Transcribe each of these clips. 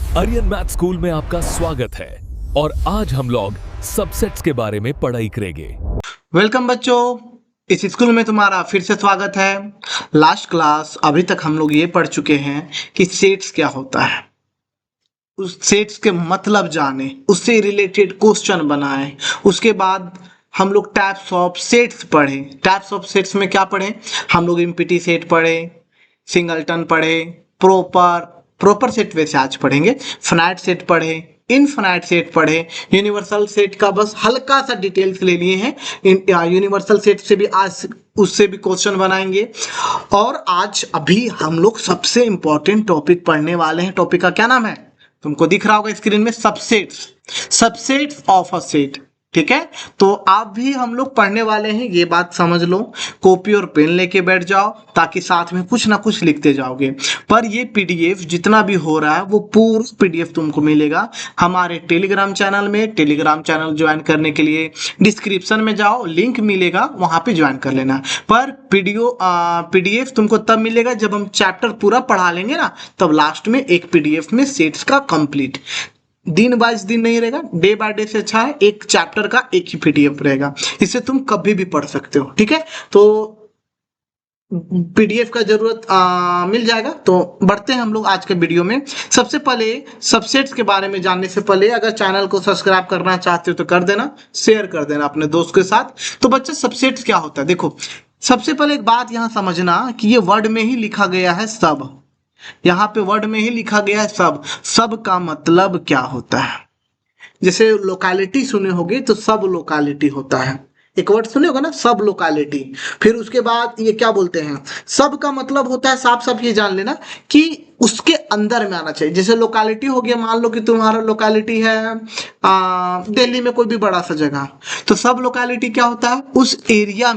Aryan math school में आपका स्वागत है और आज हम लोग सबसेट्स के बारे में पढ़ाई करेंगे। वेलकम बच्चों, इस स्कूल में तुम्हारा फिर से स्वागत है। लास्ट क्लास अभी तक हम लोग ये पढ़ चुके हैं कि सेट्स क्या होता है, उस सेट्स के मतलब जाने, उससे रिलेटेड क्वेश्चन बनाए। उसके बाद हम लोग टाइप्स ऑफ सेट्स पढ़े। टाइप्स ऑफ सेट्स में क्या पढ़े हम लोग? एम्प्टी सेट पढ़े, सिंगलटन पढ़े, प्रॉपर सेट वैसे आज पढ़ेंगे, फाइनाइट सेट पढ़े, इनफाइनाइट सेट पढ़े, यूनिवर्सल सेट का बस हल्का सा डिटेल्स ले लिए हैं। यूनिवर्सल सेट से भी आज उससे भी क्वेश्चन बनाएंगे। और आज अभी हम लोग सबसे इंपॉर्टेंट टॉपिक पढ़ने वाले हैं। टॉपिक का क्या नाम है? तुमको दिख रहा होगा स्क्रीन में, subsets. Subsets of a set, ठीक है। तो आप भी हम लोग पढ़ने वाले हैं, ये बात समझ लो। कॉपी और पेन लेके बैठ जाओ ताकि साथ में कुछ ना कुछ लिखते जाओगे। पर ये पीडीएफ जितना भी हो रहा है वो पूरा पीडीएफ तुमको मिलेगा हमारे टेलीग्राम चैनल में। टेलीग्राम चैनल ज्वाइन करने के लिए डिस्क्रिप्शन में जाओ, लिंक मिलेगा, वहां पे ज्वाइन कर लेना। पर पीडीएफ तुमको तब मिलेगा जब हम चैप्टर पूरा पढ़ा लेंगे ना, तब लास्ट में एक पीडीएफ में सेट्स का कंप्लीट। दिन बाय दिन नहीं रहेगा, डे बाय डे से अच्छा है एक चैप्टर का एक ही पीडीएफ रहेगा, इससे तुम कभी भी पढ़ सकते हो, ठीक है। तो पीडीएफ का जरूरत मिल जाएगा। तो बढ़ते हैं हम लोग आज के वीडियो में। सबसे पहले सबसेट्स के बारे में जानने से पहले अगर चैनल को सब्सक्राइब करना चाहते हो तो कर देना, शेयर कर देना अपने दोस्त के साथ। तो बच्चे सबसेट्स क्या होता है? देखो, सबसे पहले एक बात यहाँ समझना कि ये वर्ड में ही लिखा गया है सब। यहाँ पे वर्ड में ही लिखा गया है सब। सब का मतलब क्या होता है? जैसे लोकेलिटी सुने होगे तो सब लोकेलिटी होता है। एक वर्ड सुने होगा ना, सब लोकेलिटी। फिर उसके बाद ये क्या बोलते हैं? सब का मतलब होता है, साफ साफ ये जान लेना कि उसके अंदर में आना चाहिए। जैसे लोकेलिटी हो गया, मान लो कि तुम्हारा लोकेलिटी है दिल्ली में कोई भी बड़ा सा जगह, तो सब लोकेलिटी क्या होता है? उस एरिया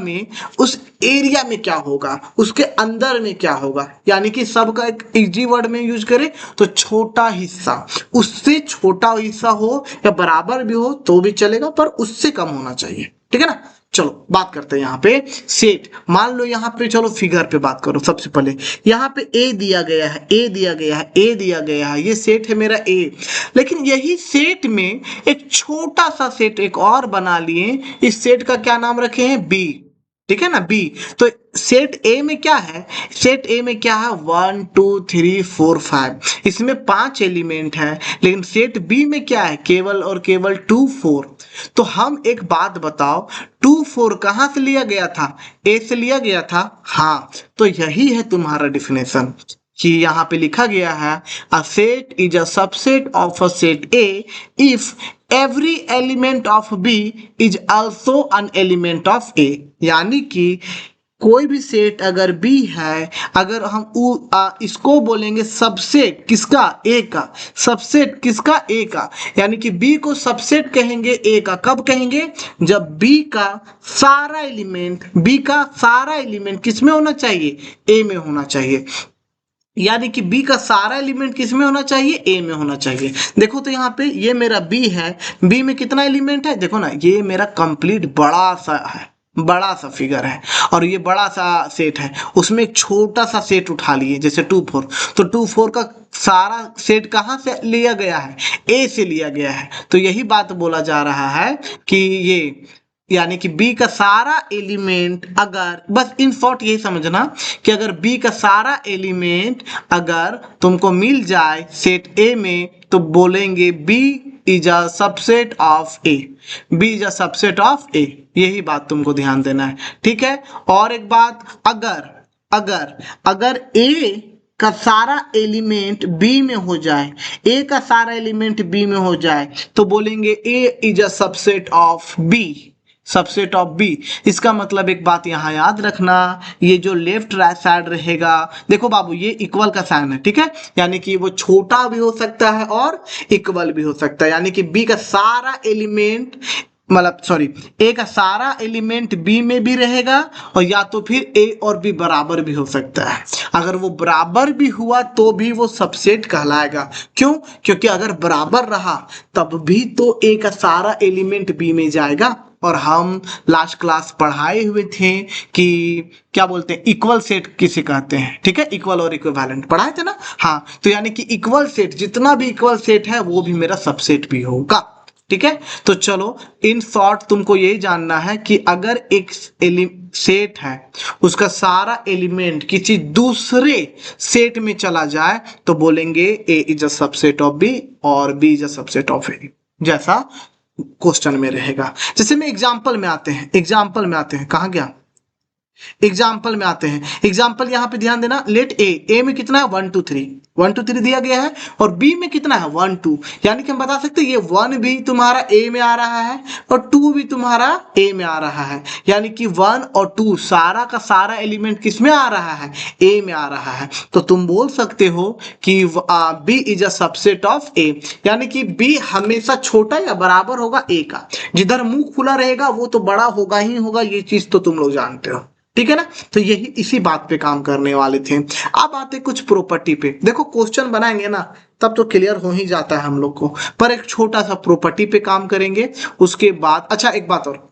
में क्या होगा, उसके अंदर में क्या होगा। यानी कि सब का एक इजी वर्ड में यूज करें तो छोटा हिस्सा, उससे छोटा हिस्सा हो या बराबर भी हो तो भी चलेगा, पर उससे कम होना चाहिए, ठीक है ना। चलो बात करते हैं यहाँ पे सेट। मान लो यहाँ पे, चलो फिगर पे बात करो। सबसे पहले यहाँ पे ए दिया गया है, ए दिया गया है, ए दिया गया है, ये सेट है मेरा ए। लेकिन यही सेट में एक छोटा सा सेट एक और बना लिए, इस सेट का क्या नाम रखे हैं? बी, ठीक है ना, बी। तो सेट ए में क्या है? सेट ए में क्या है? 1 2 3 4 5, इसमें 5 एलिमेंट है। लेकिन सेट बी में क्या है? केवल और केवल 2 4। तो हम एक बात बताओ, 2 4 कहां से लिया गया था? ए से लिया गया था। हाँ, तो यही है तुम्हारा डिफिनेशन कि यहाँ पे लिखा गया है a set is a subset of a set A if every element of B is also an element of A. यानी कि कोई भी सेट अगर बी है, अगर हम इसको बोलेंगे सबसेट किसका? ए का। सबसेट किसका? ए का। यानी कि बी को सबसेट कहेंगे ए का। कब कहेंगे? जब बी का सारा एलिमेंट किस में होना चाहिए? ए में होना चाहिए। यानी कि बी का सारा एलिमेंट किस में होना चाहिए? ए में होना चाहिए। देखो तो यहाँ पे ये मेरा बी है, बी में कितना एलिमेंट है? देखो ना, ये मेरा कंप्लीट बड़ा सा फिगर है और ये बड़ा सा सेट है। उसमें एक छोटा सा सेट उठा लिए, जैसे 2 4। तो 2 4 का सारा सेट कहाँ से लिया गया है? ए से लिया गया है। तो यही बात बोला जा रहा है कि ये, यानी कि बी का सारा एलिमेंट, अगर बस इन शॉर्ट यही समझना कि अगर बी का सारा एलिमेंट अगर तुमको मिल जाए सेट ए में, तो बोलेंगे B is a subset of A. B is a subset of A. यही बात तुमको ध्यान देना है, ठीक है। और एक बात, अगर ए का सारा एलिमेंट बी में हो जाए, ए का सारा एलिमेंट बी में हो जाए, तो बोलेंगे A is a subset of B. Subset of B. इसका मतलब एक बात यहाँ याद रखना, ये जो लेफ्ट राइट साइड रहेगा, देखो बाबू ये इक्वल का साइन है, ठीक है। यानी कि वो छोटा भी हो सकता है और इक्वल भी हो सकता है। यानी कि बी का सारा एलिमेंट, ए का सारा एलिमेंट बी में भी रहेगा, और या तो फिर ए और बी बराबर भी हो सकता है। अगर वो बराबर भी हुआ तो भी वो सबसेट कहलाएगा। क्यों? क्योंकि अगर बराबर रहा तब भी तो ए का सारा एलिमेंट बी में जाएगा, और हम लास्ट क्लास पढ़ाए हुए थे कि क्या बोलते हैं इक्वल सेट किसे कहते हैं, ठीक है, इक्वल और इक्विवेलेंट पढ़ाए थे ना। हाँ, तो यानी कि इक्वल सेट, जितना भी इक्वल सेट है वो भी मेरा सबसेट भी होगा, ठीक है। तो चलो इन शॉर्ट तुमको यही जानना है कि अगर एक सेट है उसका सारा एलिमेंट किसी दूसरे सेट में चला जाए तो बोलेंगे A is a subset of B और B is a subset of A, जैसा क्वेश्चन में रहेगा। जैसे में एग्जांपल में आते हैं कहाँ गया, एग्जाम्पल में आते हैं। एग्जाम्पल यहाँ पे ध्यान देना, लेट ए में कितना है 1 2 3, 1 2 3 दिया गया है और बी में कितना है 1 2, यानी कि हम बता सकते हैं ये 1 भी तुम्हारा ए में आ रहा है और 2 भी तुम्हारा ए में आ रहा है, यानी कि 1 और 2 सारा का सारा एलिमेंट किस में आ रहा है, ए में आ रहा है। तो तुम बोल सकते हो कि B is a subset of A, यानी कि बी हमेशा छोटा या बराबर होगा ए का, जिधर मुंह खुला रहेगा वो तो बड़ा होगा ही होगा, ये चीज तो तुम लोग जानते हो, ठीक है ना। तो यही इसी बात पे काम करने वाले थे। अब आते कुछ प्रॉपर्टी पे। देखो क्वेश्चन बनाएंगे ना तब तो क्लियर हो ही जाता है हम लोग को, पर एक छोटा सा प्रॉपर्टी पे काम करेंगे उसके बाद। अच्छा एक बात और,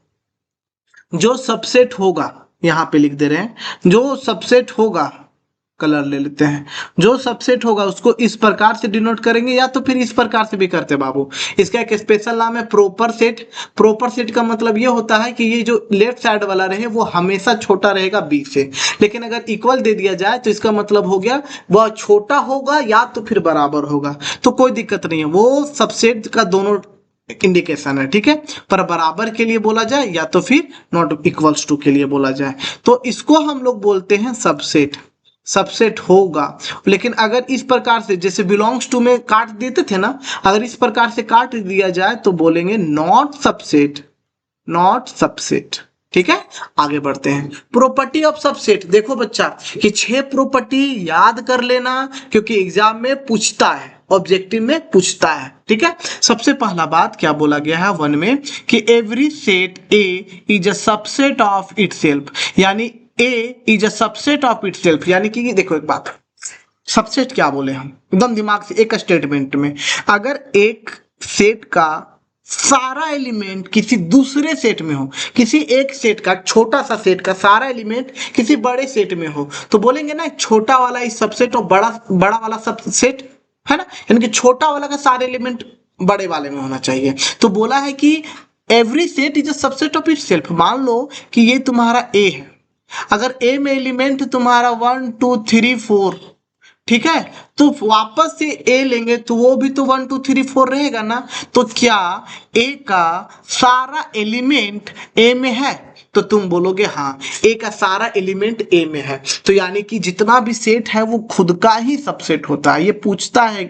जो सबसेट होगा यहाँ पे लिख दे रहे हैं, जो सबसेट होगा, कलर ले लेते हैं, जो सबसेट होगा उसको इस प्रकार से डिनोट करेंगे या तो फिर इस प्रकार से भी करते बाबू। इसका एक स्पेशल नाम है प्रॉपर सेट। प्रॉपर सेट का मतलब ये होता है कि ये जो लेफ्ट साइड वाला रहे वो हमेशा छोटा रहेगा बी से, लेकिन अगर इक्वल दे दिया जाए तो इसका मतलब हो गया वह छोटा होगा या तो फिर बराबर होगा, तो कोई दिक्कत नहीं है, वो सबसेट का दोनों इंडिकेशन है, ठीक है। पर बराबर के लिए बोला जाए या तो फिर नॉट इक्वल्स टू के लिए बोला जाए तो इसको हम लोग बोलते हैं सबसेट। सबसेट होगा, लेकिन अगर इस प्रकार से जैसे बिलोंग्स टू में काट देते थे ना, अगर इस प्रकार से काट दिया जाए तो बोलेंगे नॉट सबसेट, नॉट सबसेट, ठीक है। आगे बढ़ते हैं, प्रॉपर्टी ऑफ सबसेट। देखो बच्चा कि 6 प्रॉपर्टी याद कर लेना क्योंकि एग्जाम में पूछता है, ऑब्जेक्टिव में पूछता है, ठीक है। सबसे पहला बात क्या बोला गया है 1 में कि every set A is a subset of itself, यानी A is a subset of itself, यानी कि देखो एक बात, सबसेट क्या बोले हम एकदम दिमाग से एक स्टेटमेंट में, अगर एक सेट का सारा एलिमेंट किसी दूसरे सेट में हो, किसी एक सेट का छोटा सा सेट का सारा एलिमेंट किसी बड़े सेट में हो तो बोलेंगे ना छोटा वाला इस सबसेट और बड़ा वाला सबसेट है ना, यानी कि छोटा वाला का सारे एलिमेंट बड़े वाले में होना चाहिए। तो बोला है कि every set is a subset of itself. मान लो कि ये तुम्हारा ए है, अगर ए में एलिमेंट तुम्हारा 1 2 3 4, ठीक है, तो वापस से ए लेंगे तो वो भी तो 1 2 3 4 रहेगा ना, तो क्या ए का सारा एलिमेंट ए में है, तो तुम बोलोगे हाँ ए का सारा एलिमेंट ए में है, तो यानी कि जितना भी सेट है वो खुद का ही सबसेट होता है। ये पूछता है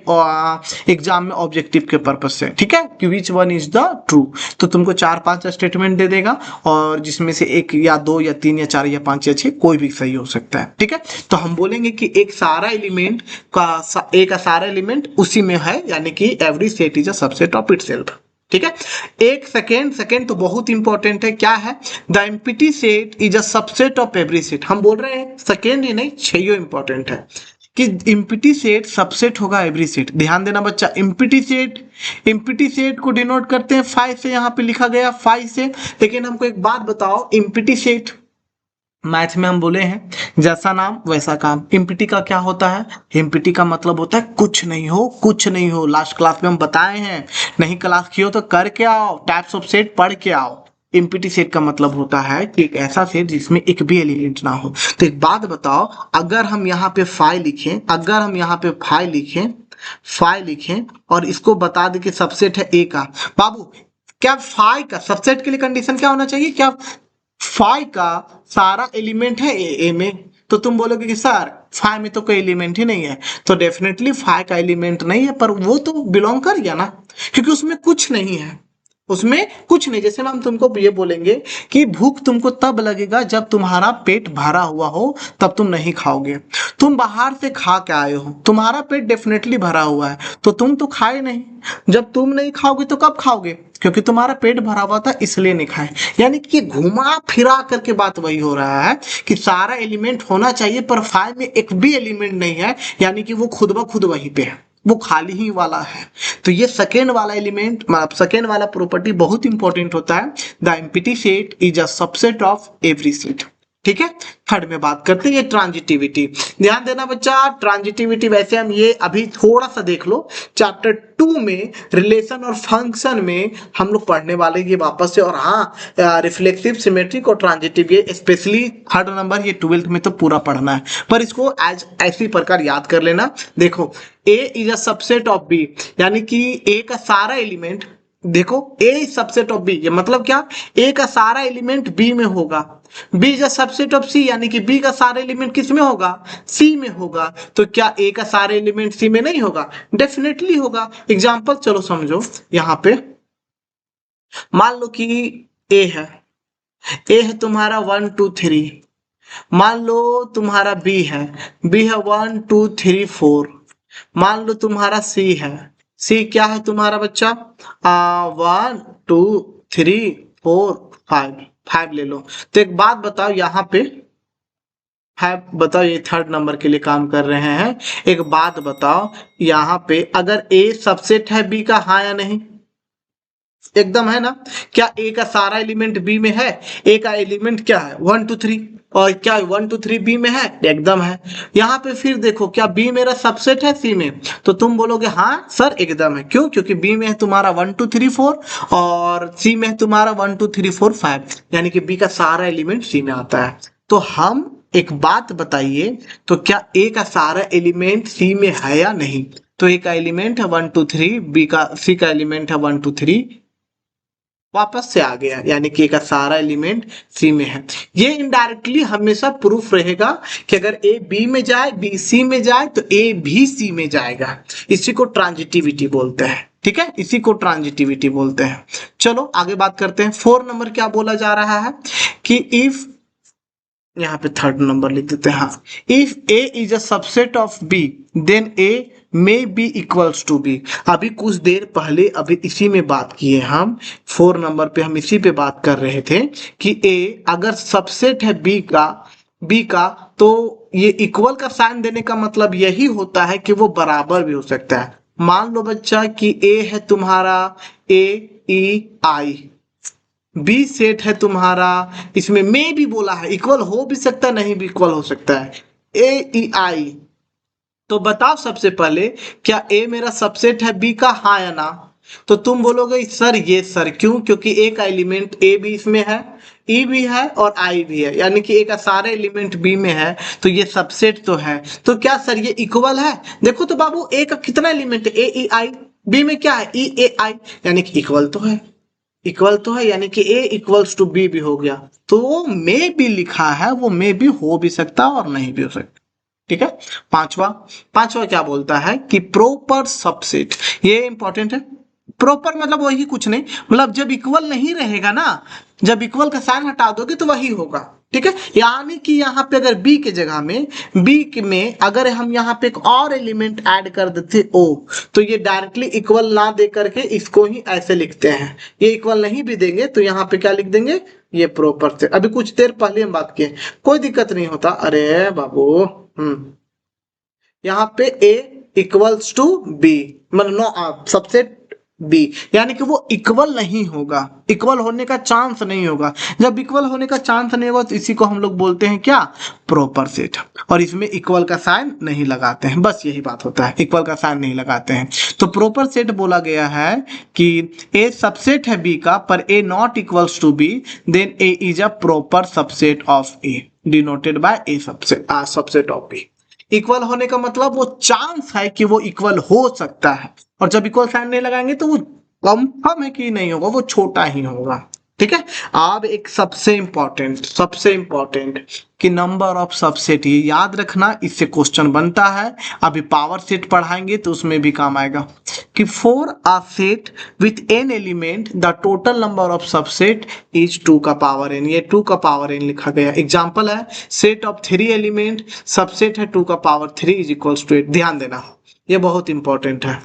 एग्जाम में ऑब्जेक्टिव के पर्पस से, ठीक है, कि which one is the true, तो तुमको 4-5 स्टेटमेंट दे देगा और जिसमें से एक या 2 या 3 या 4 या 5 या 6 कोई भी सही हो सकता है, ठीक है। तो हम बोलेंगे कि एक सारा एलिमेंट का ए का सारा एलिमेंट उसी में है, यानी कि every set is a subset of itself, ठीक है। एक सेकेंड तो बहुत इंपॉर्टेंट है, क्या है, the empty set is a subset of every set. हम बोल रहे हैं सेकेंड ही नहीं 6 इंपॉर्टेंट है कि एम्प्टी सेट सबसेट होगा एवरी सेट। ध्यान देना बच्चा, एम्प्टी सेट को डिनोट करते हैं 5 से, यहाँ पे लिखा गया 5 से, लेकिन हमको एक बात बताओ, एम्प्टी सेट मैथ में हम बोले हैं जैसा नाम वैसा काम। एम्प्टी का क्या होता है, एम्प्टी का मतलब होता है कुछ नहीं हो। लास्ट क्लास में हम बताए हैं, नहीं क्लास की हो तो करके आओ, टाइप्स ऑफ सेट पढ़ के आओ। एम्प्टी सेट का मतलब होता है कि एक ऐसा सेट जिसमें एक भी एलिमेंट ना हो। तो एक बात बताओ, अगर हम यहाँ पे फाइव लिखें और इसको बता दें कि सबसेट है ए का, बाबू क्या फाइव का सबसेट के लिए कंडीशन क्या होना चाहिए, क्या 5 का सारा एलिमेंट है ए में, तो तुम बोलोगे कि सर 5 में तो कोई एलिमेंट ही नहीं है, तो डेफिनेटली 5 का एलिमेंट नहीं है, पर वो तो बिलोंग कर गया ना, क्योंकि उसमें कुछ नहीं है, जैसे हम तुमको ये बोलेंगे कि भूख तुमको तब लगेगा जब तुम्हारा पेट भरा हुआ हो, तब तुम नहीं खाओगे। तुम बाहर से खा के आए हो, तुम्हारा पेट डेफिनेटली भरा हुआ है, तो तुम तो खाए नहीं, जब तुम नहीं खाओगे तो कब खाओगे, क्योंकि तुम्हारा पेट भरा हुआ था इसलिए नहीं खाए। यानी कि घुमा फिरा करके बात वही हो रहा है कि सारा एलिमेंट होना चाहिए पर 5 में एक भी एलिमेंट नहीं है, यानी कि वो खुद ब खुद वहीं पे है। वो खाली ही वाला है। तो ये सेकेंड वाला एलिमेंट मतलब सेकेंड वाला प्रॉपर्टी बहुत इंपॉर्टेंट होता है। The empty set is a subset of every set. ठीक है, थर्ड में बात करते हैं ये ट्रांजिटिविटी। ध्यान देना बच्चा, ट्रांजिटिविटी वैसे हम ये अभी थोड़ा सा देख लो, चैप्टर 2 में रिलेशन और फंक्शन में हम लोग पढ़ने वाले ये वापस से। और हाँ, रिफ्लेक्सिव, सिमेट्रिक और ट्रांजिटिव ये स्पेशली थर्ड नंबर ये 12th में तो पूरा पढ़ना है, पर इसको एज ऐसी प्रकार याद कर लेना। देखो, A is a subset of B, यानी कि ए का सारा एलिमेंट, देखो ए सबसेट ऑफ बी, ये मतलब क्या, ए का सारा एलिमेंट बी में होगा। B is a subset of C, यानी कि बी का सारा एलिमेंट किस में होगा, सी में होगा। तो क्या ए का सारे एलिमेंट सी में नहीं होगा, डेफिनेटली होगा। एग्जांपल चलो समझो, यहां पे मान लो कि ए है तुम्हारा 1 2 3, मान लो तुम्हारा बी है 1 2 3 4, मान लो तुम्हारा सी है, सी क्या है तुम्हारा बच्चा, 1 2 3 4 5 ले लो। तो एक बात बताओ, यहाँ पे 5 बताओ, ये थर्ड नंबर के लिए काम कर रहे हैं। एक बात बताओ, यहाँ पे अगर ए सबसेट है बी का, हाँ या नहीं, एकदम है ना। क्या ए का सारा एलिमेंट बी में है, ए का एलिमेंट क्या है 1 2 3, और क्या 1 2 3 बी में है, एकदम है। यहाँ पे फिर देखो, क्या बी मेरा सबसेट है सी में, तो तुम बोलोगे हाँ सर एकदम है। क्यों, क्योंकि बी में है तुम्हारा 1 2 3 4 और सी में है तुम्हारा 1 2 3 4 5, यानी कि बी का सारा एलिमेंट सी में आता है। तो हम एक बात बताइए, तो क्या ए का सारा एलिमेंट सी में है या नहीं। तो ए का एलिमेंट है 1 2 3, बी का सी का एलिमेंट है 1 2 3, वापस से आ गया, यानी कि ए का सारा एलिमेंट सी में है। ये इनडायरेक्टली हमेशा प्रूफ रहेगा कि अगर ए बी में जाए, बी सी में जाए, तो ए भी सी में जाएगा। इसी को ट्रांजिटिविटी बोलते हैं। ठीक है, इसी को ट्रांजिटिविटी बोलते हैं। चलो आगे बात करते हैं। 4 नंबर क्या बोला जा रहा है कि इफ, यहाँ पे थर्ड नंबर लिख देते हैं, हाँ, if A is a subset of B then A may be equals to B. अभी कुछ देर पहले अभी इसी में बात किए हम, 4 नंबर पे हम इसी पे बात कर रहे थे कि ए अगर सबसेट है बी का तो ये इक्वल का साइन देने का मतलब यही होता है कि वो बराबर भी हो सकता है। मान लो बच्चा कि ए है तुम्हारा AEI, बी सेट है तुम्हारा, इसमें में भी बोला है, इक्वल हो भी सकता है, नहीं भी इक्वल हो सकता है, AEI। तो बताओ सबसे पहले, क्या ए मेरा सबसेट है बी का, हाँ या ना। तो तुम बोलोगे सर ये सर, क्यों, क्योंकि ए का एलिमेंट ए भी इसमें है, ई भी है और आई भी है, यानी कि ए का सारे एलिमेंट बी में है, तो ये सबसेट तो है। तो क्या सर ये इक्वल है। देखो तो बाबू, ए का कितना एलिमेंट है, AEI, बी में क्या है EAI, यानी कि इक्वल तो है, इक्वल तो है, यानी कि ए इक्वल्स टू बी भी हो गया। तो मे भी लिखा है, वो मे भी हो भी सकता और नहीं भी हो सकता। ठीक है, पांचवा क्या बोलता है कि प्रॉपर सबसेट, ये इंपॉर्टेंट है। प्रॉपर मतलब वही, कुछ नहीं, मतलब जब इक्वल नहीं रहेगा ना, जब इक्वल का साइन हटा दोगे तो वही होगा। ठीक है, यानी कि यहाँ पे अगर बी के जगह में, बी में अगर हम यहाँ पे एक और एलिमेंट ऐड कर देते ओ, तो ये डायरेक्टली इक्वल ना दे करके इसको ही ऐसे लिखते हैं। ये इक्वल नहीं भी देंगे तो यहाँ पे क्या लिख देंगे, ये प्रॉपर से। अभी कुछ देर पहले हम बात किए, कोई दिक्कत नहीं होता। अरे बाबू, यहाँ पे ए इक्वल्स टू बी, मतलब नो सबसेट बी, यानी कि वो इक्वल नहीं होगा, इक्वल होने का चांस नहीं होगा। जब इक्वल होने का चांस नहीं होगा तो इसी को हम लोग बोलते हैं क्या, प्रॉपर सेट। और इसमें इक्वल का साइन नहीं लगाते हैं, बस यही बात होता है, इक्वल का साइन नहीं लगाते हैं। तो प्रॉपर सेट बोला गया है कि ए सबसेट है बी का पर A not equals to B, then A is a proper subset of A, denoted by A subset of B. Equal होने का मतलब वो चांस है कि वो इक्वल हो सकता है, और जब इक्वल साइन नहीं लगाएंगे तो वो कंफर्म है कि नहीं होगा, वो छोटा ही होगा। ठीक है, अब एक सबसे इंपॉर्टेंट कि नंबर ऑफ सबसेट, ये याद रखना, इससे क्वेश्चन बनता है। अभी पावर सेट पढ़ाएंगे तो उसमें भी काम आएगा कि for a set with an element the total number of subset is 2 का पावर n। ये 2 का पावर n लिखा गया। एग्जांपल है सेट ऑफ 3 एलिमेंट, सबसेट है 2 का पावर 3 इज इक्वल्स टू 8। ध्यान देना, ये बहुत इंपॉर्टेंट है,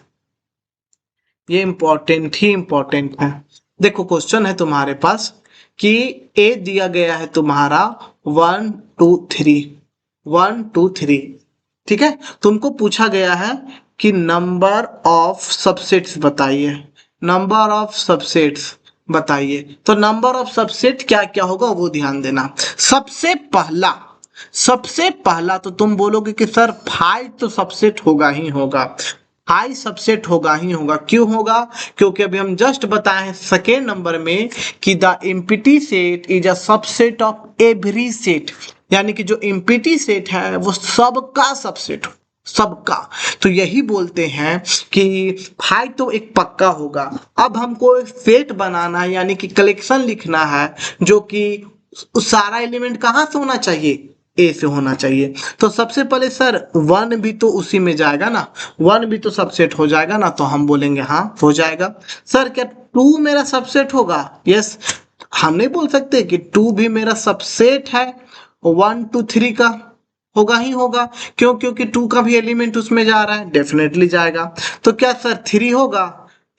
ये इंपॉर्टेंट है। देखो क्वेश्चन है तुम्हारे पास कि ए दिया गया है तुम्हारा 1 2 3, 1 2 3। ठीक है, तुमको पूछा गया है कि नंबर ऑफ सबसेट्स बताइए, नंबर ऑफ सबसेट्स बताइए। तो नंबर ऑफ सबसेट क्या क्या होगा वो ध्यान देना। सबसे पहला तो तुम बोलोगे कि सर 5 तो सबसेट होगा ही होगा, 5 सबसेट होगा ही होगा। क्यों होगा? क्योंकि अभी हम जस्ट बताए हैं सेकेंड नंबर में कि the empty set is a subset of every set, यानी कि जो एम्प्टी सेट है वो सबका सबसेट, सबका। तो यही बोलते हैं कि 5 तो एक पक्का होगा। अब हमको एक सेट बनाना है, यानी कि कलेक्शन लिखना है, जो कि सारा एलिमेंट कहाँ से होना चाहिए? ए से होना चाहिए। तो सबसे पहले सर 1 भी तो उसी में जाएगा ना, 1 भी तो सबसेट हो जाएगा ना, तो हम बोलेंगे हाँ हो जाएगा। सर क्या 2 मेरा सबसेट होगा? यस, हम नहीं बोल सकते कि 2 भी मेरा सबसेट है 1 2 3 का, होगा ही होगा। क्यों? क्योंकि 2 का भी एलिमेंट उसमें जा रहा है, डेफिनेटली जाएगा। तो क्या सर 3 होगा?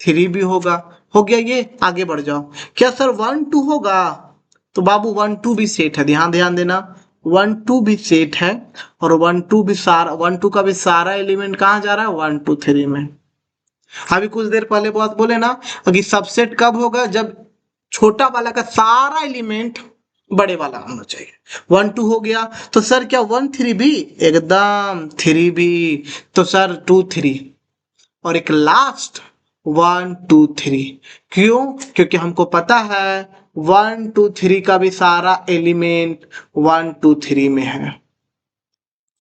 3 भी होगा। हो गया ये, आगे बढ़ जाओ। क्या सर 1 2 होगा? तो बाबू 1 2 भी सेट है, ध्यान ध्यान देना, 1 2 भी सेट है। और 1 2 भी सारा, 1 2 का भी सारा एलिमेंट कहाँ जा रहा है? 1 2 3 में। अभी कुछ देर पहले बात बोले ना कि सबसेट कब होगा? जब छोटा वाला का सारा एलिमेंट बड़े वाला होना चाहिए। 1 2 हो गया, तो सर क्या 1 3 भी? एकदम 3 भी। तो सर 2 3 और एक लास्ट 1 2 3। क्यों? क्योंकि हमको पता है 1 2 3 का भी सारा एलिमेंट 1 2 3 में है।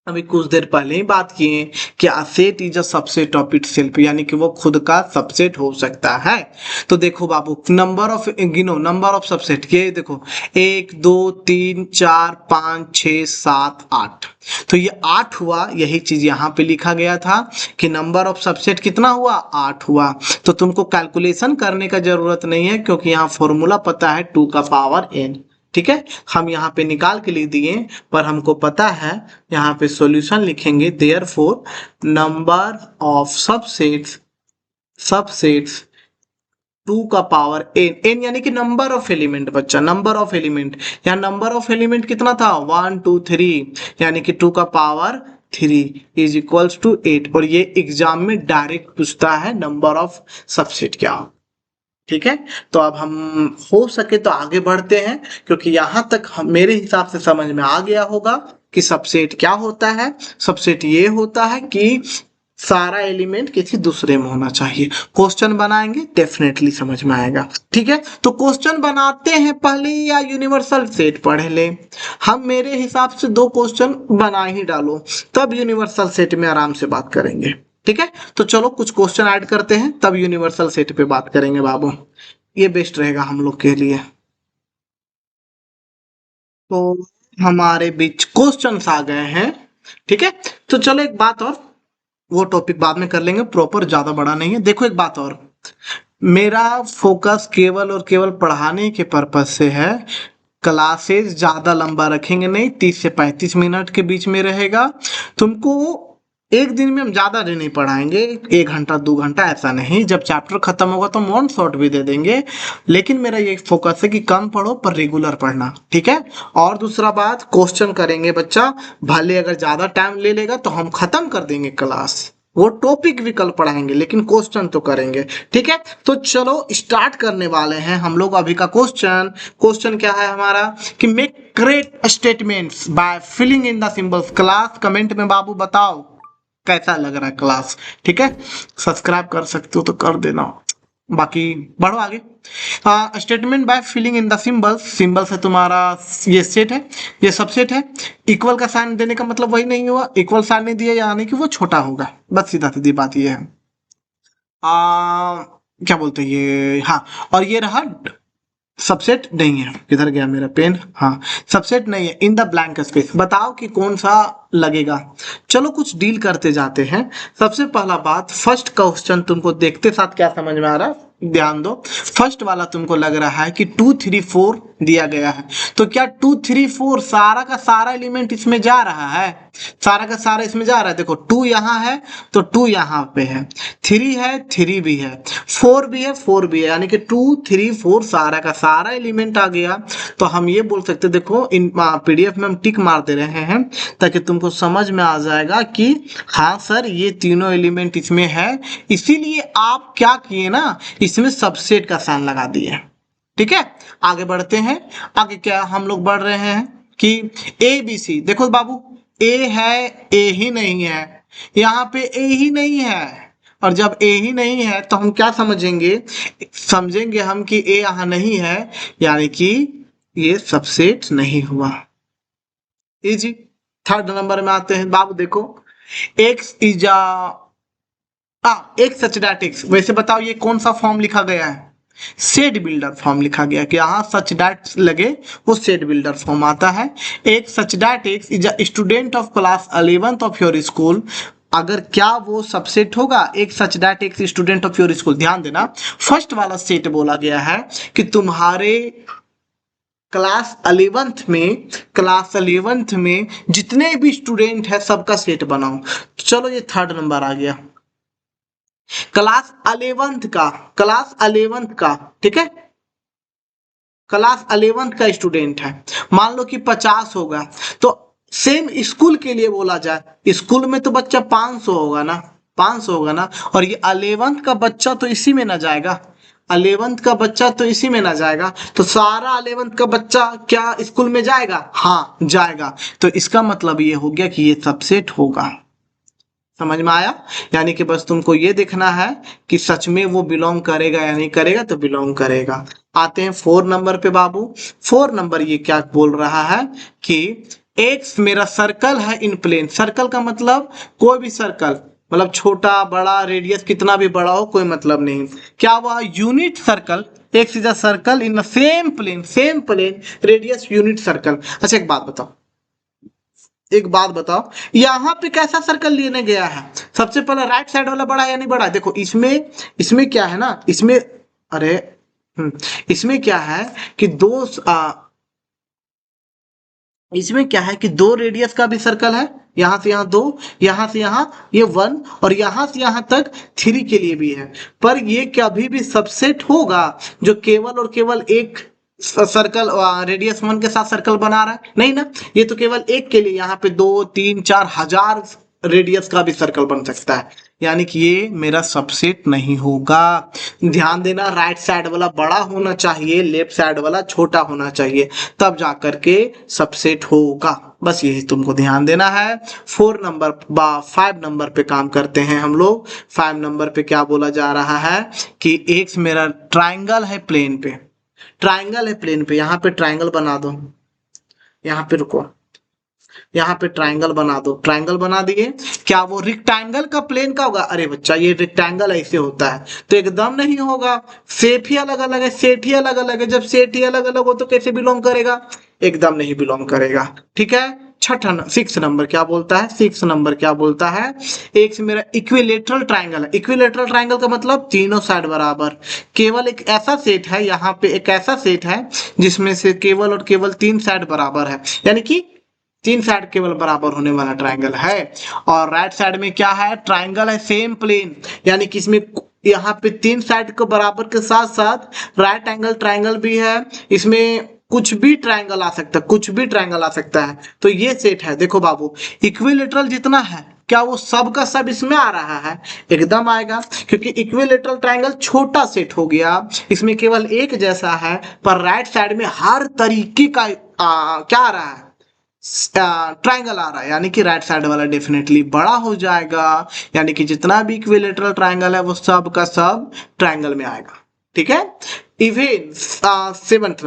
अभी कुछ देर पहले ही बात किए कि अ set is a subset of itself, यानी कि वो खुद का सबसेट हो सकता है। तो देखो बाबू, नंबर ऑफ गिनो, नंबर ऑफ सबसेट ये देखो 1 2 3 4 5 6 7 8। तो ये 8 हुआ, यही चीज यहाँ पे लिखा गया था कि नंबर ऑफ सबसेट कितना हुआ? 8 हुआ। तो तुमको कैलकुलेशन करने का जरूरत नहीं है, क्योंकि यहाँ फॉर्मूला पता है 2 का पावर n। ठीक है, हम यहाँ पे निकाल के लिख दिए, पर हमको पता है यहाँ पे सॉल्यूशन लिखेंगे, देयरफॉर नंबर ऑफ सबसेट्स 2 का पावर n यानी कि नंबर ऑफ एलिमेंट बच्चा, नंबर ऑफ एलिमेंट। यहाँ नंबर ऑफ एलिमेंट कितना था? 1 2 3, यानी कि 2 का पावर 3 इज इक्वल्स टू 8। और ये एग्जाम में डायरेक्ट पूछता है नंबर ऑफ सबसेट क्या हो। ठीक है, तो अब हम हो सके तो आगे बढ़ते हैं, क्योंकि यहां तक मेरे हिसाब से समझ में आ गया होगा कि सबसेट क्या होता है। सबसेट ये होता है कि सारा एलिमेंट किसी दूसरे में होना चाहिए। क्वेश्चन बनाएंगे, डेफिनेटली समझ में आएगा। ठीक है, तो क्वेश्चन बनाते हैं पहले या यूनिवर्सल सेट पढ़ ले? हम मेरे हिसाब से 2 क्वेश्चन बना ही डालो, तब यूनिवर्सल सेट में आराम से बात करेंगे। ठीक है, तो चलो कुछ क्वेश्चन ऐड करते हैं, तब यूनिवर्सल सेट पे बात करेंगे बाबू, ये बेस्ट रहेगा हम लोग के लिए। तो हमारे बीच क्वेश्चंस आ गए हैं। ठीक है, तो चलो एक बात और, वो टॉपिक बाद में कर लेंगे, प्रॉपर ज्यादा बड़ा नहीं है। देखो एक बात और, मेरा फोकस केवल और केवल पढ़ाने के पर्पज से है। क्लासेस ज्यादा लंबा रखेंगे नहीं, 30 से 35 मिनट के बीच में रहेगा। तुमको एक दिन में हम ज्यादा दिन नहीं पढ़ाएंगे, 1 घंटा 2 घंटा ऐसा नहीं। जब चैप्टर खत्म होगा तो हम 1 शॉट भी दे देंगे, लेकिन मेरा ये फोकस है कि कम पढ़ो पर रेगुलर पढ़ना। ठीक है, और दूसरा बात, क्वेश्चन करेंगे बच्चा, भले अगर ज्यादा टाइम ले लेगा तो हम खत्म कर देंगे क्लास, वो टॉपिक भी कल पढ़ाएंगे, लेकिन क्वेश्चन तो करेंगे। ठीक है, तो चलो स्टार्ट करने वाले हैं हम लोग अभी का क्वेश्चन। क्वेश्चन क्या है हमारा कि make correct statements by filling in the symbols. Class comment में बाबू बताओ कैसा लग रहा है क्लास। ठीक है, सब्सक्राइब कर सकते हो तो कर देना, बाकी बढ़ो आगे। Statement by filling in the symbols, symbols है तुम्हारा, ये सेट है, ये सबसेट है। इक्वल का साइन देने का मतलब वही नहीं हुआ, इक्वल साइन नहीं दिया यानी कि वो छोटा होगा, बस सीधा सीधी बात ये है। क्या बोलते हैं ये, हाँ, और ये रहा सबसेट नहीं है, किधर गया मेरा पेन, हाँ सबसेट नहीं है। इन द ब्लैंक स्पेस बताओ कि कौन सा लगेगा। चलो कुछ डील करते जाते हैं। सबसे पहला बात, फर्स्ट क्वेश्चन तुमको देखते साथ क्या समझ में आ रहा है, ध्यान दो। फर्स्ट वाला तुमको लग रहा है कि 2 3 4 दिया गया है, तो क्या 2 3 4 सारा का सारा एलिमेंट इसमें जा रहा है? सारा का सारा इसमें जा रहा है। देखो 2 यहाँ है तो 2 यहाँ पे है, 3 है, 3 भी है, 4 भी है, 4 भी है, यानी कि 2 3 4 सारा का सारा एलिमेंट आ गया। तो हम ये बोल सकते देखो इन पीडीएफ में हम टिक मार दे रहे हैं ताकि तुमको समझ में आ जाएगा कि हाँ सर ये तीनों एलिमेंट इसमें है, इसीलिए आप क्या किए ना, इसमें सबसेट का साइन लगा दिए। ठीक है, आगे बढ़ते हैं। आगे क्या हम लोग बढ़ रहे हैं कि ए बी सी, देखो बाबू ए है, ए ही नहीं है, यहाँ पे ए ही नहीं है, और जब ए ही नहीं है तो हम क्या समझेंगे हम कि ए यहाँ नहीं है, यानी कि ये सबसेट नहीं हुआ। इजी। थर्ड नंबर में आते हैं बाबू, देखो x is x such that x, वैसे बताओ ये कौन सा फॉर्म लिखा गया है, सेट बिल्डर फॉर्म लिखा गया कि यहाँ सच दैट लगे वो सेट बिल्डर फॉर्म आता है। एक such that x is a student of class 11th of your school, अगर क्या वो सबसेट होगा, एक such that x student of your school. ध्यान देना फर्स्ट वाला सेट बोला गया है कि तुम्हारे क्लास 11th में जितने भी स्टूडेंट है सबका सेट बनाओ। चलो ये थर्ड नंबर आ गया, क्लास 11th का, ठीक है, क्लास 11th का स्टूडेंट है, मान लो कि 50 होगा, तो सेम स्कूल के लिए बोला जाए, स्कूल में तो बच्चा 500 होगा ना, 500 होगा ना, और ये 11th का बच्चा तो इसी में ना जाएगा, 11th का बच्चा तो इसी में ना जाएगा, तो सारा 11th का बच्चा क्या स्कूल में जाएगा, हाँ जाएगा, तो इसका मतलब ये हो गया कि ये सबसेट होगा। समझ में आया, यानी कि बस तुमको ये देखना है कि सच में वो बिलोंग करेगा या नहीं करेगा, तो बिलोंग करेगा। आते हैं 4 नंबर पे बाबू। 4 नंबर ये क्या बोल रहा है कि एक्स मेरा सर्कल है इन प्लेन, सर्कल का मतलब कोई भी सर्कल, मतलब छोटा बड़ा रेडियस कितना भी बड़ा हो कोई मतलब नहीं, क्या हुआ unit circle, X is a circle in same plane radius unit circle. अच्छा एक बात बताओ यहाँ पे कैसा सर्कल लेने गया है, सबसे पहले राइट साइड वाला बड़ा है या नहीं बड़ा है, देखो इसमें क्या है ना, इसमें क्या है कि इसमें क्या है कि 2 रेडियस का भी सर्कल है, यहां से यहां 2, यहां से यहां ये 1, और यहां से यहां तक 3 के लिए भी है, पर ये कभी भी सबसेट होगा जो केवल और केवल एक सर्कल रेडियस 1 के साथ सर्कल बना रहा है, नहीं ना, ये तो केवल एक के लिए, यहाँ पे 2 3 4 हजार रेडियस का भी सर्कल बन सकता है, यानी कि ये मेरा सबसेट नहीं होगा। ध्यान देना राइट साइड वाला बड़ा होना चाहिए, लेफ्ट साइड वाला छोटा होना चाहिए, तब जाकर के सबसेट होगा, बस यही तुमको ध्यान देना है। 5 नंबर पे काम करते हैं हम लोग। 5 नंबर पे क्या बोला जा रहा है कि एक्स मेरा ट्राइंगल है प्लेन पे, यहाँ पे ट्राइंगल बना दो, यहाँ पे रुको, यहाँ पे ट्राइंगल बना दो, ट्राइंगल बना दिए, क्या वो रेक्टेंगल का प्लेन का होगा, अरे बच्चा ये रेक्टेंगल ऐसे होता है, तो एकदम नहीं होगा, शेप ही अलग अलग है, सेट ही अलग अलग है, जब सेट ही अलग अलग हो तो कैसे बिलोंग करेगा, एकदम नहीं बिलोंग करेगा। ठीक है, 6 नंबर क्या बोलता है, 6 नंबर क्या बोलता है, एक मेरा इक्विलेटरल ट्राइंगल है, इक्विलेटरल ट्राइंगल का मतलब तीनों साइड बराबर, केवल एक ऐसा सेट है, यहाँ पे एक ऐसा सेट है जिसमें से केवल और केवल 3 साइड बराबर है, यानी कि 3 साइड केवल बराबर होने वाला ट्राइंगल है। और राइट साइड में क्या है, ट्राइंगल है सेम प्लेन, यानी कि इसमें यहाँ पे 3 साइड को बराबर के साथ साथ राइट एंगल ट्राइंगल भी है, इसमें कुछ भी ट्राइंगल आ सकता है, तो ये सेट है। देखो बाबू इक्विलेटरल जितना है क्या वो सब का सब इसमें आ रहा है, एकदम आएगा, क्योंकि इक्विलेटरल ट्राइंगल छोटा सेट हो गया, इसमें केवल एक जैसा है, पर राइट साइड में हर तरीके का क्या आ रहा है, ट्राइंगल आ रहा है, यानी कि राइट साइड वाला डेफिनेटली बड़ा हो जाएगा, यानी कि जितना भी इक्विलेटरल ट्राइंगल है वो सब का सब ट्राइंगल में आएगा। ठीक है, इवन 7th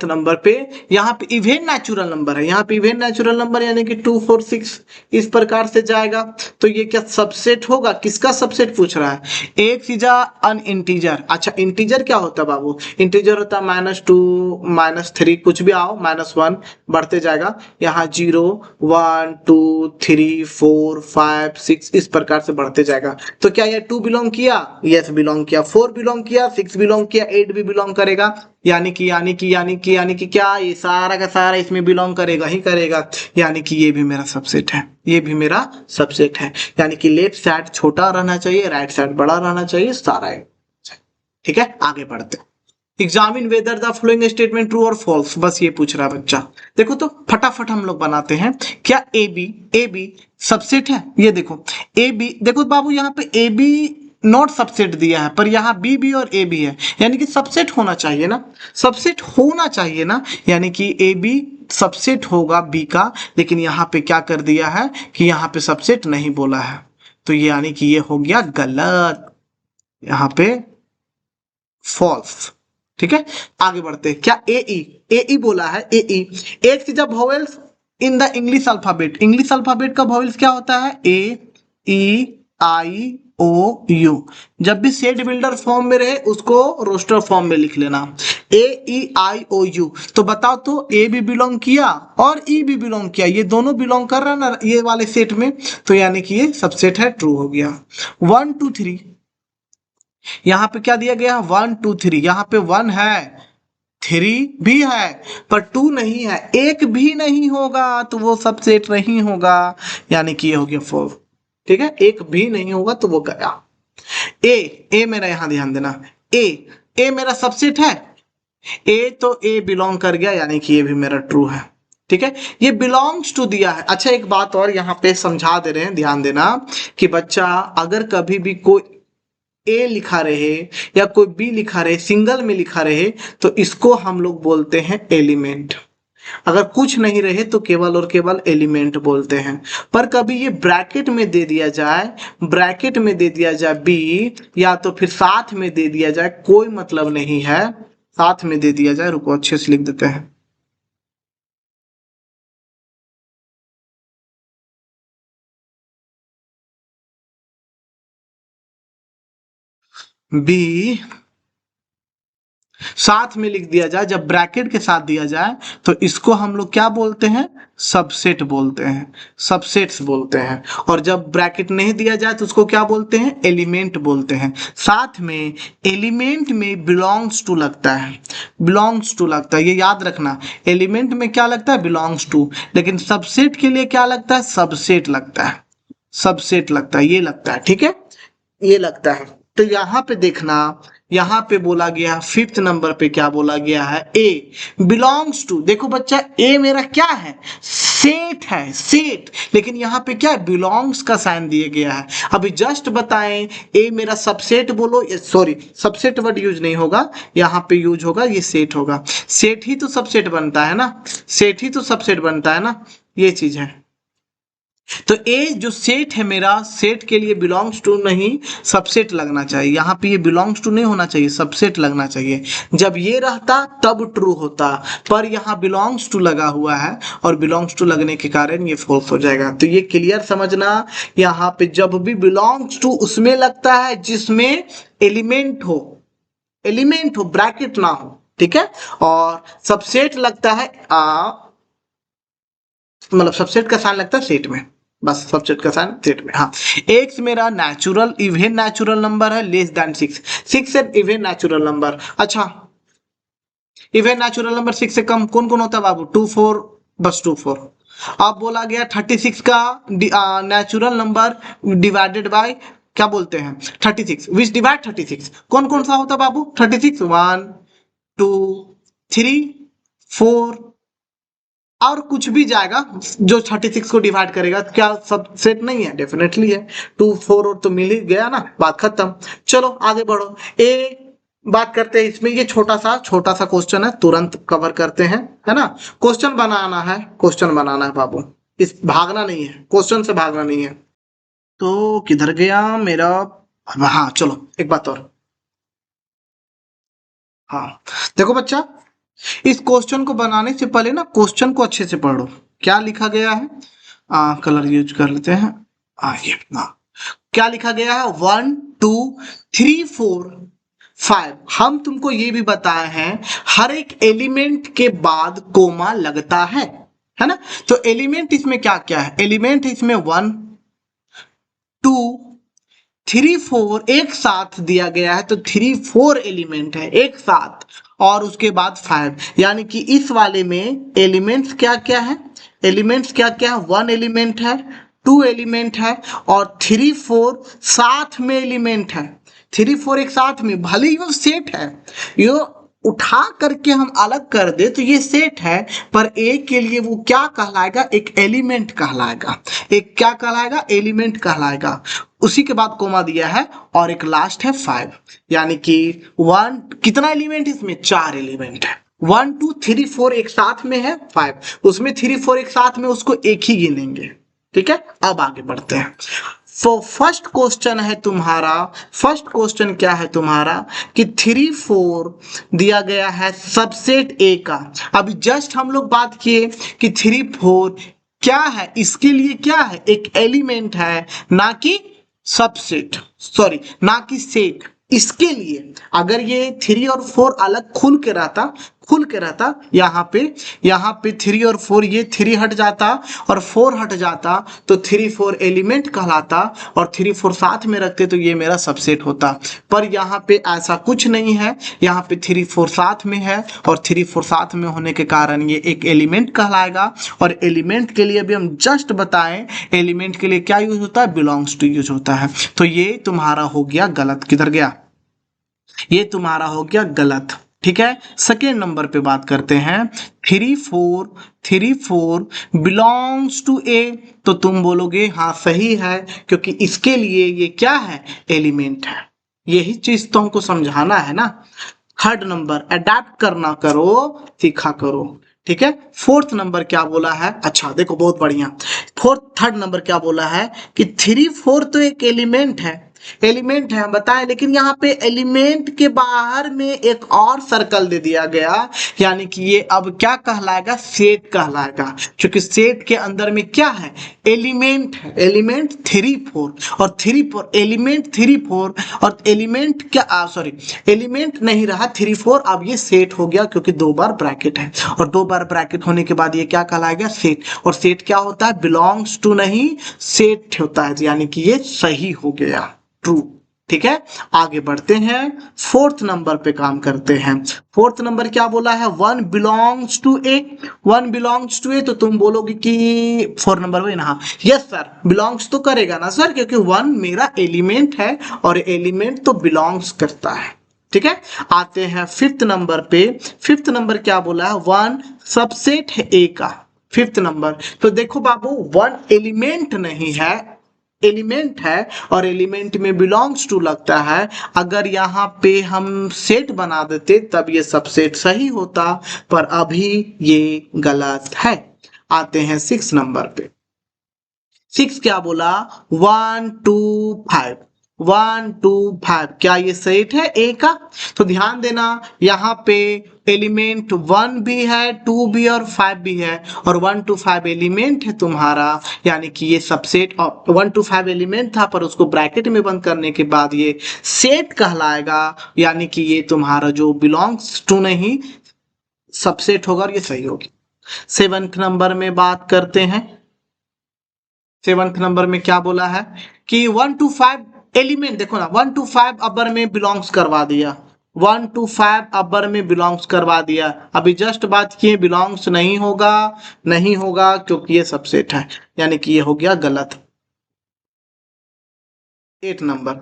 नंबर पे यहाँ पे इवेन नेचुरल नंबर है, यहाँ पे इवेन नेचुरल नंबर यानी कि 2 4 6 इस प्रकार से जाएगा, तो ये क्या सबसेट होगा, किसका सबसेट पूछ रहा है, एक्स इज अन इंटीजर। अच्छा इंटीजर क्या होता है बाबू, इंटीजर होता है -2 -3 कुछ भी आओ, -1 बढ़ते जाएगा, यहाँ 0 1 2 3 4 5 6 इस प्रकार से बढ़ते जाएगा, तो क्या ये 2 बिलोंग किया, यस बिलोंग किया, 4 बिलोंग किया, 6 बिलोंग किया, 8 भी बिलोंग करेगा, यानी कि क्या, ये सारा का सारा इसमें बिलोंग करेगा ही करेगा, यानी कि ये भी मेरा सबसेट है, ये भी मेरा सबसेट है। यानी कि लेफ्ट साइड छोटा रहना चाहिए, राइट साइड बड़ा रहना चाहिए, सारा ठीक है। आगे बढ़ते हैं। Examine whether the following statement true और फॉल्स, बस ये पूछ रहा है बच्चा। देखो तो फटाफट हम लोग बनाते हैं। क्या ए बी सबसेट है? ये देखो ए बी, देखो बाबू यहाँ पे ए बी नॉट सबसेट दिया है, पर यहाँ बी भी और ए भी है, यानी कि सबसेट होना चाहिए ना, सबसेट होना चाहिए ना, यानी कि ए बी सबसेट होगा बी का, लेकिन यहाँ पे क्या कर दिया है कि यहाँ पे सबसेट नहीं बोला है, तो ये यानी कि ये हो गया गलत, यहाँ पे फॉल्स। ठीक है, आगे बढ़ते हैं। क्या ए ई बोला है, ए ई एक is a vowels in the English alphabet, English alphabet का वोवेल्स क्या होता है? ए ई आई ओ यू। जब भी सेट बिल्डर फॉर्म में रहे उसको रोस्टर फॉर्म में लिख लेना, ए ई आई ओ यू। तो बताओ तो ए भी बिलोंग किया और ई भी बिलोंग किया, ये दोनों बिलोंग कर रहा ना ये वाले सेट में, तो यानी कि ये सबसेट है, ट्रू हो गया। 1 2 3 यहाँ पे क्या दिया गया? 1 2 3, यहाँ पे 1 है, 3 भी है, पर 2 नहीं है, एक भी नहीं होगा तो वो सबसेट नहीं होगा, यानी कि ये हो गया 4। ठीक है, एक भी नहीं होगा तो वो गया। ए मेरा यहाँ ध्यान देना, ए मेरा सबसेट है, ए तो ए बिलोंग कर गया, यानी कि ये भी मेरा ट्रू है। ठीक है, ये बिलोंग्स टू दिया है। अच्छा एक बात और यहाँ पे समझा दे रहे हैं, ध्यान देना कि बच्चा अगर कभी भी कोई ए लिखा रहे या कोई बी लिखा रहे, सिंगल में लिखा रहे, तो इसको हम लोग बोलते हैं एलिमेंट। अगर कुछ नहीं रहे तो केवल और केवल एलिमेंट बोलते हैं। पर कभी ये ब्रैकेट में दे दिया जाए, ब्रैकेट में दे दिया जाए बी, या तो फिर साथ में दे दिया जाए, कोई मतलब नहीं है, साथ में दे दिया जाए। रुको अच्छे से लिख देते हैं। बी साथ में लिख दिया जाए, जब ब्रैकेट के साथ दिया जाए तो इसको हम लोग क्या बोलते हैं? सबसेट बोलते हैं, सबसेट्स बोलते हैं। और जब ब्रैकेट नहीं दिया जाए तो उसको क्या बोलते हैं? एलिमेंट बोलते हैं। साथ में एलिमेंट में बिलोंग्स टू लगता है, बिलोंग्स टू लगता है, ये याद रखना। एलिमेंट में क्या लगता है? Belongs to. लेकिन सबसेट के लिए क्या लगता है? सबसेट लगता है, सबसेट लगता है, ये लगता है। ठीक है, ये लगता है। तो यहाँ पे देखना, यहाँ पे बोला गया 5th नंबर पे क्या बोला गया है? ए बिलोंग्स टू। देखो बच्चा ए मेरा क्या है? सेट है, सेट। लेकिन यहाँ पे क्या है? बिलोंग्स का साइन दिया गया है। अभी जस्ट बताएं ए मेरा सबसेट बोलो, सॉरी सबसेट वर्ड यूज नहीं होगा, यहाँ पे यूज होगा ये सेट होगा। सेट ही तो सबसेट बनता है ना, सेट ही तो सबसेट बनता है ना, ये चीज है। तो ए जो सेट है मेरा, सेट के लिए बिलोंग्स टू नहीं सबसेट लगना चाहिए। यहाँ पे ये बिलोंग्स टू नहीं होना चाहिए, सबसेट लगना चाहिए। जब ये रहता तब ट्रू होता, पर यहाँ बिलोंग्स टू लगा हुआ है और बिलोंग्स टू लगने के कारण ये फॉल्स हो जाएगा। तो ये क्लियर समझना, यहाँ पे जब भी बिलोंग्स टू उसमें लगता है जिसमें एलिमेंट हो, एलिमेंट हो, ब्रैकेट ना हो। ठीक है, और सबसेट लगता है मतलब सबसेट का साइन लगता है सेट में, बस सबसेट का साइन सेट में। हाँ, एक्स मेरा नेचुरल इवन नेचुरल नंबर है, लेस देन 6, 6 है इवन नेचुरल नंबर। अच्छा, इवन नेचुरल नंबर 6 से कम कौन कौन होता है बाबू? 2 4, बस 2 4। अब बोला गया 36 का नेचुरल नंबर डिवाइडेड बाय क्या बोलते हैं? 36, विच डिवाइड 36, कौन कौन सा होता है बाबू? 36, 1 2 3 4 और कुछ भी जाएगा जो 36 को डिवाइड करेगा। क्या सब सेट नहीं है? डेफिनेटली है। 2 4 और तो मिल ही गया ना, बात खत्म। चलो आगे बढ़ो। ए बात करते हैं इसमें, ये छोटा सा क्वेश्चन है, तुरंत कवर करते हैं, है ना। क्वेश्चन बनाना है, क्वेश्चन बनाना है बाबू, इस भागना नहीं है, क्वेश्चन से भागना नहीं है। तो किधर गया मेरा? हाँ चलो एक बात और। हाँ देखो बच्चा, इस क्वेश्चन को बनाने से पहले ना क्वेश्चन को अच्छे से पढ़ो। क्या लिखा गया है? कलर यूज कर लेते हैं। ये क्या लिखा गया है? 1 2 3 4 5। हम तुमको ये भी बताए हैं हर एक एलिमेंट के बाद कोमा लगता है ना। तो एलिमेंट इसमें क्या क्या है? एलिमेंट इसमें 1 2 3 4 एक साथ दिया गया है तो 3 4 एलिमेंट है एक साथ, और उसके बाद 5, यानी कि इस वाले में एलिमेंट्स क्या क्या है, एलिमेंट्स क्या क्या है, 1 एलिमेंट है, 2 एलिमेंट है और 3 4 साथ में एलिमेंट है। 3 4 एक साथ में, भले ही वो सेट है, ये उठा करके हम अलग कर दे तो ये सेट है, पर ए के लिए वो क्या कहलाएगा, एक एलिमेंट कहलाएगा। एक क्या कहलाएगा, एलिमेंट कहलाएगा। उसी के बाद कोमा दिया है और एक लास्ट है 5, यानी कि 1, कितना एलिमेंट इसमें, 4 एलिमेंट है। 1 2 3 4 एक साथ में है, 5 उसमें 3 4 एक साथ में, उसको एक ही गिनेंगे। ठीक है, अब आगे बढ़ते हैं। तो फर्स्ट क्वेश्चन है तुम्हारा, फर्स्ट क्वेश्चन क्या है तुम्हारा कि 3 4 दिया गया है सबसेट ए का। अभी जस्ट हम लोग बात किए कि 3 4 क्या है, इसके लिए क्या है, एक एलिमेंट है, ना कि सबसेट, सॉरी ना कि सेट। इसके लिए अगर ये 3 और 4 अलग खुल के रहता, यहाँ पे 3 और 4, ये 3 हट जाता और 4 हट जाता तो 3 4 एलिमेंट कहलाता, और 3 4 साथ में रखते तो ये मेरा सबसेट होता। पर यहाँ पे ऐसा कुछ नहीं है, यहाँ पे 3 4 साथ में है और 3 4 साथ में होने के कारण ये एक एलिमेंट कहलाएगा। और एलिमेंट के लिए भी हम जस्ट बताएं, एलिमेंट के लिए क्या यूज होता है, बिलोंग्स टू यूज होता है। तो ये तुम्हारा हो गया गलत, किधर गया, ये तुम्हारा हो गया गलत। ठीक है, सेकेंड नंबर पे बात करते हैं। 3 4 बिलोंग्स टू ए, तो तुम बोलोगे हाँ सही है, क्योंकि इसके लिए ये क्या है, एलिमेंट है। यही चीज तो हमको समझाना है ना। थर्ड नंबर, अडेप्ट करना करो, सीखा करो। ठीक है, फोर्थ नंबर क्या बोला है, अच्छा देखो बहुत बढ़िया। थर्ड नंबर क्या बोला है कि 3 4 तो एक एलिमेंट है, एलिमेंट है हम बताएं, लेकिन यहाँ पे एलिमेंट के बाहर में एक और सर्कल दे दिया गया, यानी कि ये अब क्या कहलाएगा, सेट कहलाएगा। क्योंकि सेट के अंदर में क्या है, एलिमेंट है, एलिमेंट 3 4 और 3 4 एलिमेंट 3 4 और एलिमेंट क्या, सॉरी एलिमेंट नहीं रहा 3 4, अब ये सेट हो गया क्योंकि 2 बार ब्रैकेट है, और 2 बार ब्रैकेट होने के बाद ये क्या कहलाएगा, सेट। और सेट क्या होता है, बिलोंग्स टू नहीं, सेट होता है, यानी कि ये सही हो गया, ट्रू। ठीक है, आगे बढ़ते हैं, फोर्थ नंबर पे काम करते हैं। फोर्थ नंबर क्या बोला है, 1 belongs to A, 1 belongs to A, तो तुम बोलोगे कि 4 नंबर में ना, यस सर बिलोंग्स तो करेगा ना सर, क्योंकि 1 मेरा एलिमेंट है और एलिमेंट तो बिलोंग्स करता है। ठीक है, आते हैं फिफ्थ नंबर पे। फिफ्थ नंबर क्या बोला है, 1 सबसेट है ए का। फिफ्थ नंबर, तो देखो बाबू 1 एलिमेंट नहीं है, एलिमेंट है और एलिमेंट में बिलोंग्स टू लगता है। अगर यहाँ पे हम सेट बना देते तब ये सबसेट सही होता, पर अभी ये गलत है। आते हैं 6 नंबर पे। 6 क्या बोला, 1 2 5, 1 2 5, क्या ये सेट है ए का। तो ध्यान देना यहाँ पे एलिमेंट 1 भी है, 2 भी और 5 भी है, और 1 2 5 एलिमेंट है तुम्हारा, यानी कि ये सबसेट। 1 2 5 एलिमेंट था पर उसको ब्रैकेट में बंद करने के बाद ये सेट कहलाएगा, यानी कि ये तुम्हारा जो बिलोंग्स टू नहीं सबसेट होगा और ये सही होगी। 7th नंबर में बात करते हैं। 7th नंबर में क्या बोला है कि 1 2 5 एलिमेंट, देखो ना 1 2 5 अबर में बिलोंग्स करवा दिया, 1 2 5 अबर में बिलोंग्स करवा दिया। अभी जस्ट बात किए बिलोंग्स नहीं होगा, नहीं होगा क्योंकि ये सबसेट है, यानी कि ये हो गया गलत। 8 नंबर,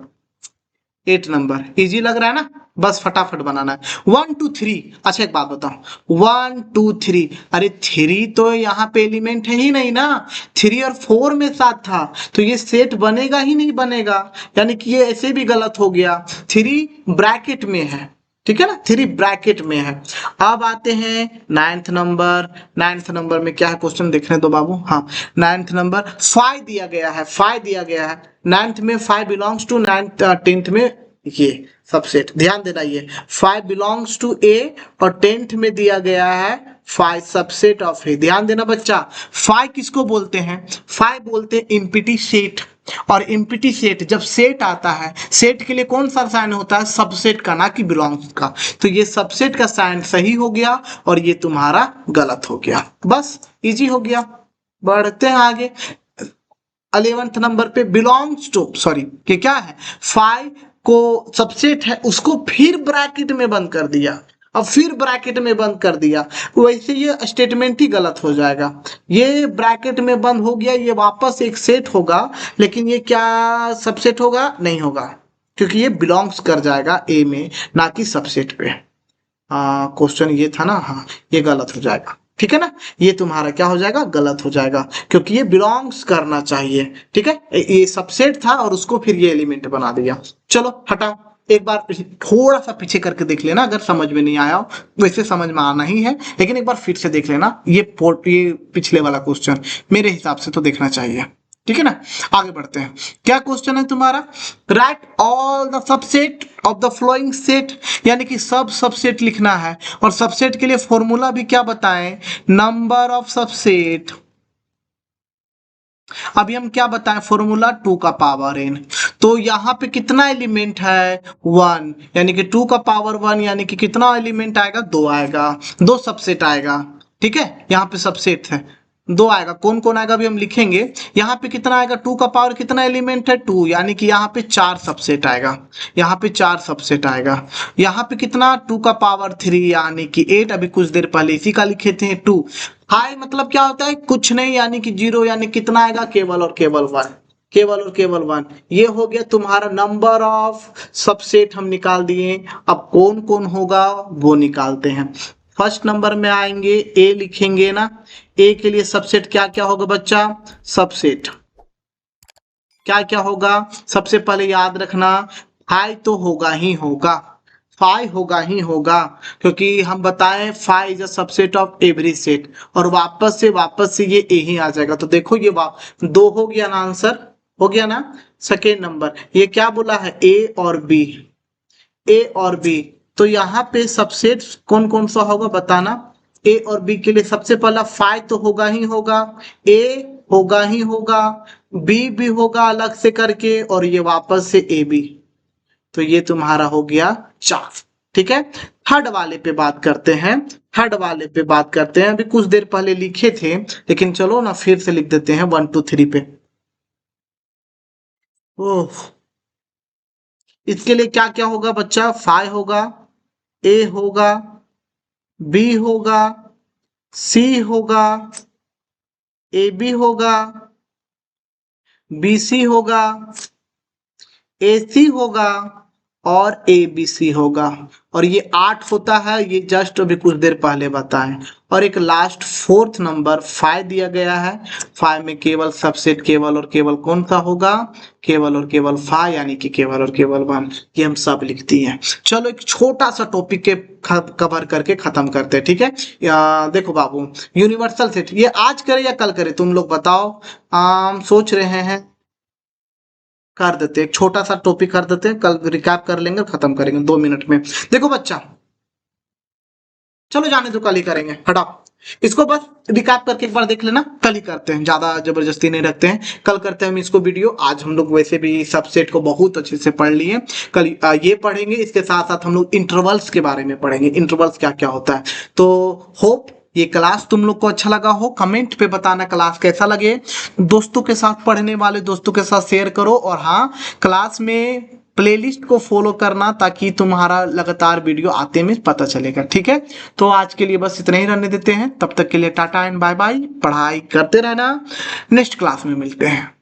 8 नंबर इजी लग रहा है ना, बस फटाफट बनाना है। 1 2 3, अच्छा एक बात बताओ, 1 2 3, अरे 3 तो यहाँ पे एलिमेंट है ही नहीं ना, 3 और 4 में साथ था, तो ये सेट बनेगा ही नहीं बनेगा, यानी कि ये ऐसे भी गलत हो गया। 3 ब्रैकेट में है, ठीक है ना, 3 ब्रैकेट में है। अब आते हैं 9th नंबर। 9th नंबर में क्या है, क्वेश्चन देखने दो बाबू। हाँ, 9th नंबर 5 दिया गया है, 5 दिया गया है। 9th में 5 बिलोंग्स टू, 10th में ये सबसेट। ध्यान देना, ये 5 बिलोंग्स टू ए और 10th में दिया गया है 5 सबसेट ऑफ ए। ध्यान देना बच्चा, 5 किसको बोलते हैं, 5 बोलते हैं इम्पिटी सेट। और इम्पिटी सेट जब सेट आता है, सेट के लिए कौन सा साइन होता है, सबसेट का, ना कि बिलोंग्स का। तो ये सबसेट का साइन सही हो गया और ये तुम्हारा गलत हो गया, बस इजी हो गया। बढ़ते हैं आगे। 11th नंबर पे बिलोंग्स टू, सॉरी कि क्या है, फाइव को सबसेट है उसको फिर ब्रैकेट में बंद कर दिया, अब फिर ब्रैकेट में बंद कर दिया, वैसे ये स्टेटमेंट ही गलत हो जाएगा। ये ब्रैकेट में बंद हो गया, ये वापस एक सेट होगा, लेकिन ये क्या सबसेट होगा, नहीं होगा, क्योंकि ये बिलोंग्स कर जाएगा ए में, ना कि सबसेट पे। क्वेश्चन ये था ना, हाँ ये गलत हो जाएगा, ठीक है ना, ये तुम्हारा क्या हो जाएगा, गलत हो जाएगा, क्योंकि ये बिलोंग्स करना चाहिए, ठीक है, ये सबसेट था और उसको फिर ये एलिमेंट बना दिया। चलो हटाओ, एक बार थोड़ा सा पीछे करके देख लेना, अगर समझ में नहीं आया हो, वैसे समझ में आना ही है, लेकिन एक बार फिर से देख लेना, ये पिछले वाला क्वेश्चन मेरे हिसाब से तो देखना चाहिए, ठीक है ना। आगे बढ़ते हैं, क्या क्वेश्चन है तुम्हारा, right all the subset of the flowing set, यानी कि सब सबसेट लिखना है, और सबसेट के लिए फॉर्मूला भी क्या बताएं, नंबर ऑफ सबसेट। अभी हम क्या बताएं, फॉर्मूला 2 का पावर n, तो यहाँ पे कितना एलिमेंट है, 1, यानी कि 2 का पावर 1, यानी कि कितना एलिमेंट आएगा, 2 आएगा, 2 सबसेट आएगा, ठीक है, यहाँ पे सबसेट है 2 आएगा, कौन कौन आएगा अभी हम लिखेंगे। यहाँ पे कितना आएगा, 2 का पावर कितना एलिमेंट है, 2, यानी कि यहाँ पे 4 सबसेट आएगा, यहाँ पे 4 सबसेट आएगा। यहाँ पे कितना, 2 का पावर 3 यानी कि 8, अभी कुछ देर पहले इसी का लिखे थे 2। हाई मतलब क्या होता है, कुछ नहीं, यानी कि 0, यानी कितना आएगा, केवल और केवल 1, केवल और केवल 1। ये हो गया तुम्हारा नंबर ऑफ सबसेट हम निकाल दिए। अब कौन कौन होगा वो निकालते हैं। फर्स्ट नंबर में आएंगे, ए लिखेंगे ना, ए के लिए सबसेट क्या क्या होगा बच्चा, सबसेट क्या क्या होगा, सबसे पहले याद रखना 5 तो होगा ही होगा, 5 होगा ही होगा, क्योंकि हम बताएं 5 is a subset of every set, और वापस से ये ए ही आ जाएगा। तो देखो ये 2 हो गया ना, आंसर हो गया ना। सेकेंड नंबर, ये क्या बोला है, ए और बी, ए और बी, तो यहाँ पे सबसेट कौन कौन सा होगा बताना। ए और बी के लिए सबसे पहला 5 तो होगा ही होगा, ए होगा ही होगा, बी भी होगा अलग से करके, और ये वापस से ए बी, तो ये तुम्हारा हो गया 4, ठीक है। थर्ड वाले पे बात करते हैं, थर्ड वाले पे बात करते हैं, अभी कुछ देर पहले लिखे थे, लेकिन चलो ना फिर से लिख देते हैं 1 2 3 पे। ओह, इसके लिए क्या क्या होगा बच्चा, 5 होगा, ए होगा, बी होगा, सी होगा, ए बी होगा, बी सी होगा, ए सी होगा, और ए बी सी होगा, और ये 8 होता है, ये जस्ट अभी कुछ देर पहले बताएं। और एक लास्ट फोर्थ नंबर 5 दिया गया है, 5 में केवल सबसेट केवल और केवल कौन सा होगा, केवल और केवल 5, यानी कि केवल और केवल 1, ये हम सब लिखती हैं। चलो एक छोटा सा टॉपिक के कवर करके खत्म करते हैं, ठीक है। देखो बाबू, यूनिवर्सल सेट ये आज करे या कल करे, तुम लोग बताओ। सोच रहे हैं कर देते, एक छोटा सा टॉपिक कर देते हैं, कल रिकैप कर लेंगे, खत्म करेंगे 2 मिनट में। देखो बच्चा, चलो जाने दो, कल ही करेंगे, हटाओ इसको, बस रिकैप करके एक बार देख लेना, कल ही करते हैं, ज्यादा जबरदस्ती नहीं रखते हैं, कल करते हैं हम इसको वीडियो। आज हम लोग वैसे भी सबसेट को बहुत अच्छे से पढ़ लिए, कल ये पढ़ेंगे, इसके साथ साथ हम लोग इंटरवल्स के बारे में पढ़ेंगे, इंटरवल्स क्या क्या होता है। तो होप ये क्लास तुम लोग को अच्छा लगा हो, कमेंट पे बताना क्लास कैसा लगे, दोस्तों के साथ, पढ़ने वाले दोस्तों के साथ शेयर करो, और हाँ क्लास में प्लेलिस्ट को फॉलो करना, ताकि तुम्हारा लगातार वीडियो आते में पता चलेगा, ठीक है। तो आज के लिए बस इतना ही रहने देते हैं, तब तक के लिए टाटा एंड बाय बाय, पढ़ाई करते रहना, नेक्स्ट क्लास में मिलते हैं।